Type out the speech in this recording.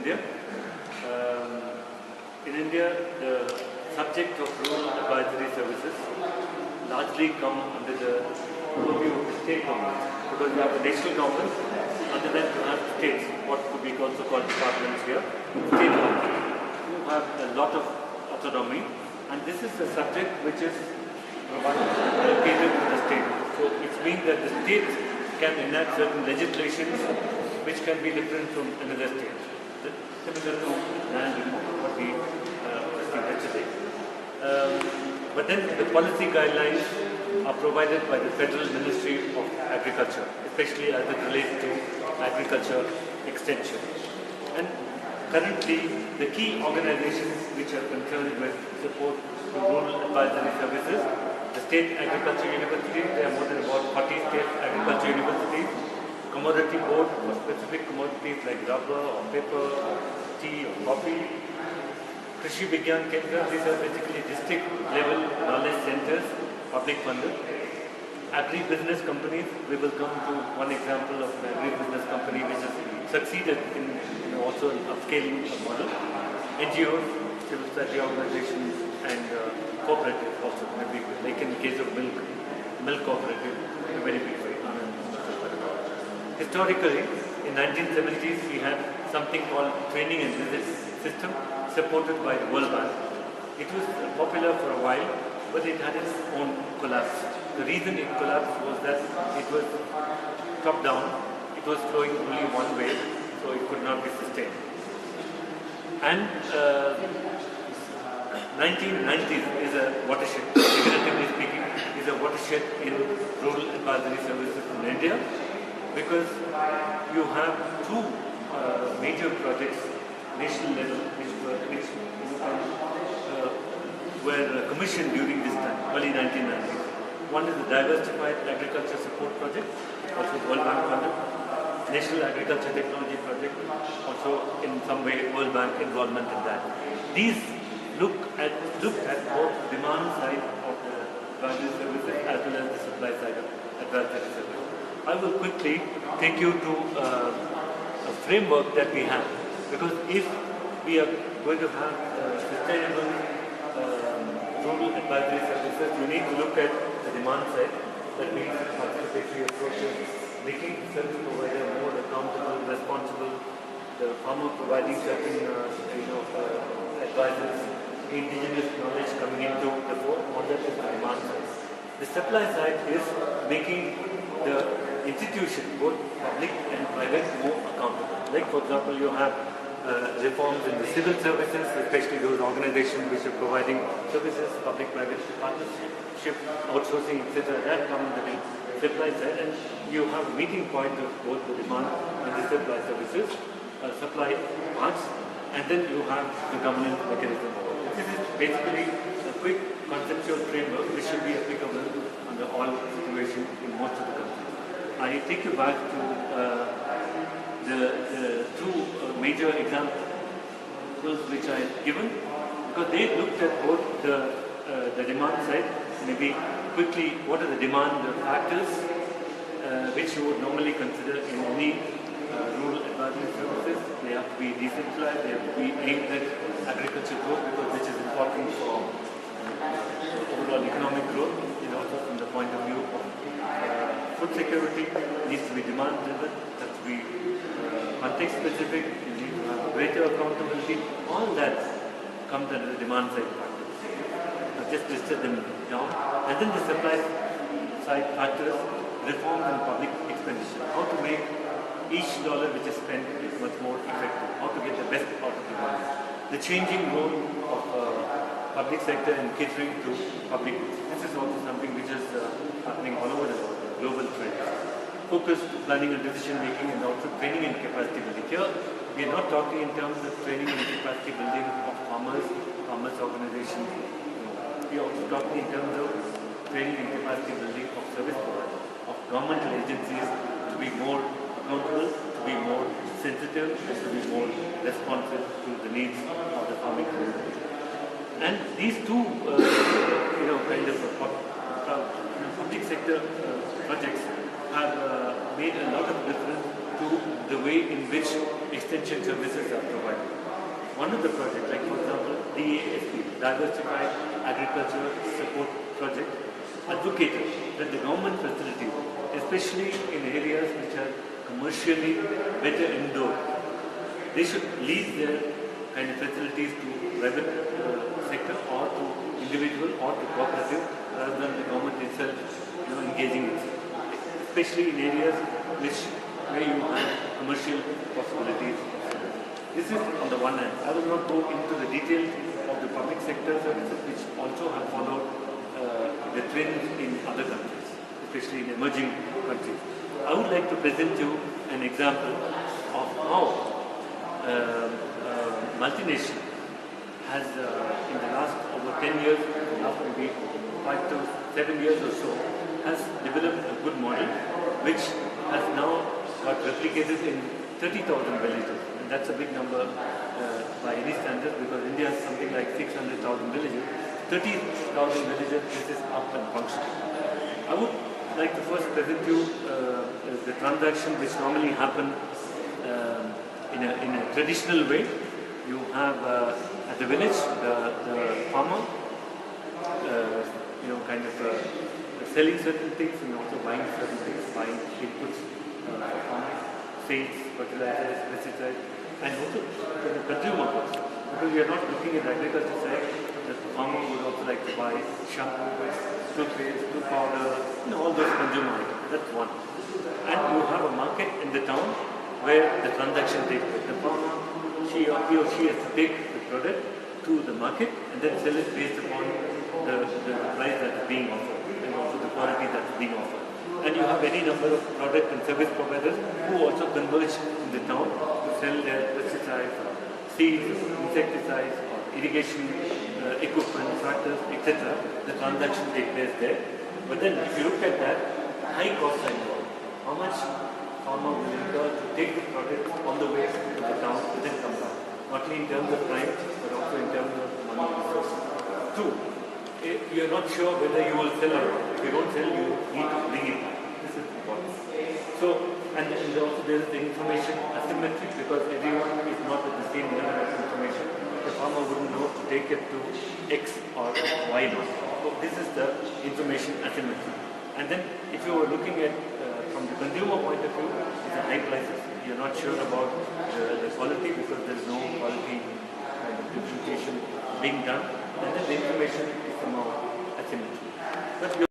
India. In India, the subject of rural advisory services largely come under the purview of the state government, because we have the national government, under that you have states, what could be also called departments here, state government, who have a lot of autonomy, and this is a subject which is allocated to the state. So it means that the state can enact certain legislations which can be different from another state, similar to land reform, what we discussed yesterday. But then the policy guidelines are provided by the Federal Ministry of Agriculture, especially as it relates to agriculture extension. And currently, the key organizations which are concerned with support to rural advisory services, the State Agriculture University, there are more than about 40 state agriculture universities, Commodity Board for specific commodities like rubber or paper or tea or coffee, Krishi Vigyan Kendra, these are basically district level knowledge centers, public funded. Agri-business companies, we will come to one example of an agri-business company which has succeeded in also upscaling a model. NGOs, civil society organizations and cooperatives also, maybe like in the case of milk cooperative, a very big way. Historically, in 1970s, we had something called training and visit system supported by the World Bank. It was popular for a while, but it had its own collapse. The reason it collapsed was that it was top down, it was flowing only one way, so it could not be sustained. And 1990s is a watershed, figuratively speaking, is a watershed in rural advisory services in India, because you have two major projects, national level, which were commissioned during this time, early 1990s. One is the Diversified Agriculture Support Project, also World Bank funded. National Agriculture Technology Project, also in some way World Bank involvement in that. These looked at both demand side of the advisory services as well as the supply side of advisory services. I will quickly take you to a framework that we have, because if we are going to have sustainable rural advisory services, you need to look at the demand side. That means participatory approaches, making the service provider more accountable, responsible, the farmer providing certain advices, indigenous knowledge coming into the fore. All that is the demand side. The supply side is making the institution, both public and private, more accountable. Like for example, you have reforms in the civil services, especially those organizations which are providing services, public-private partnership, outsourcing, etc. That comes under the supply side, and you have a meeting point of both the demand and the supply services, supply parts, and then you have the governance mechanism. This is basically a quick conceptual framework which should be applicable under all situations in most of the countries. I take you back to the two major examples which I have given, because they looked at both the demand side, maybe quickly what are the demand factors which you would normally consider in any rural advisory services. They have to be decentralized, they have to be aimed at agriculture growth, because which is important for overall economic growth, also from the point of view of food security. Needs to be demand driven, has to be context specific, you need to have greater accountability. All that comes under the demand side factors. I've just listed them down. And then the supply side factors, reforms in public expenditure. How to make each dollar which is spent is much more effective. How to get the best out of the money. The changing role of public sector in catering to public goods. This is also something which is happening all over the world, global trend. Focused planning and decision making, and also training and capacity building. Here, we are not talking in terms of training and capacity building of farmers organizations. We are also talking in terms of training and capacity building of service providers, of governmental agencies to be more accountable, to be more sensitive, and to be more responsive to the needs of the farming community. And these two, kind of public sector projects have made a lot of difference to the way in which extension services are provided. One of the projects, like for example, DASP, Diversified Agriculture Support Project, advocated that the government facilities, especially in areas which are commercially better indoor, they should lease their kind of facilities to private sector or to individual or to cooperative rather than the government itself engaging itself, especially in areas where you have commercial possibilities. This is on the one hand. I will not go into the details of the public sector services which also have followed the trends in other countries, especially in emerging countries. I would like to present you an example of how multinational has in the last over 10 years, last maybe 5 to 7 years or so, has developed a good model which has now got replicated in 30,000 villages. And that's a big number by any standards, because India has something like 600,000 villages. 30,000 villages, this is up and functioning. I would like to first present you the transaction which normally happen in a traditional way. You have at the village the farmer, kind of selling certain things and also buying certain things, buying inputs for farming, seeds, fertilizers, pesticides, and also the consumer goods. Because we are not looking at the agriculture side, the farmer would also like to buy shampoo, toothpaste, tooth powder, all those consumer items. That's one. And you have a market in the town where the transaction takes place. The farmer, he or she has to take the product to the market and then sell it based upon the price that is being offered and also the quality that is being offered. And you have any number of product and service providers who also converge in the town to sell their pesticides, seeds, insecticides, or irrigation equipment, tractors, etc. The transaction takes place there. But then if you look at that, high cost are involved. How much farmer will incur to take the product on the way to the town and then come back? Not only in terms of time, but also in terms of money resources. Two, you are not sure whether you will sell or not. If you don't sell, you need to bring it back. This is important. So, and also there is the information asymmetry, because everyone is not at the same level of information. The farmer wouldn't know to take it to X or Y not. So this is the information asymmetry. And then if you are looking at from the consumer point of view, it's a high prices. You're not sure about the quality because there is no quality differentiation being done. And then the information is somehow asymmetry. But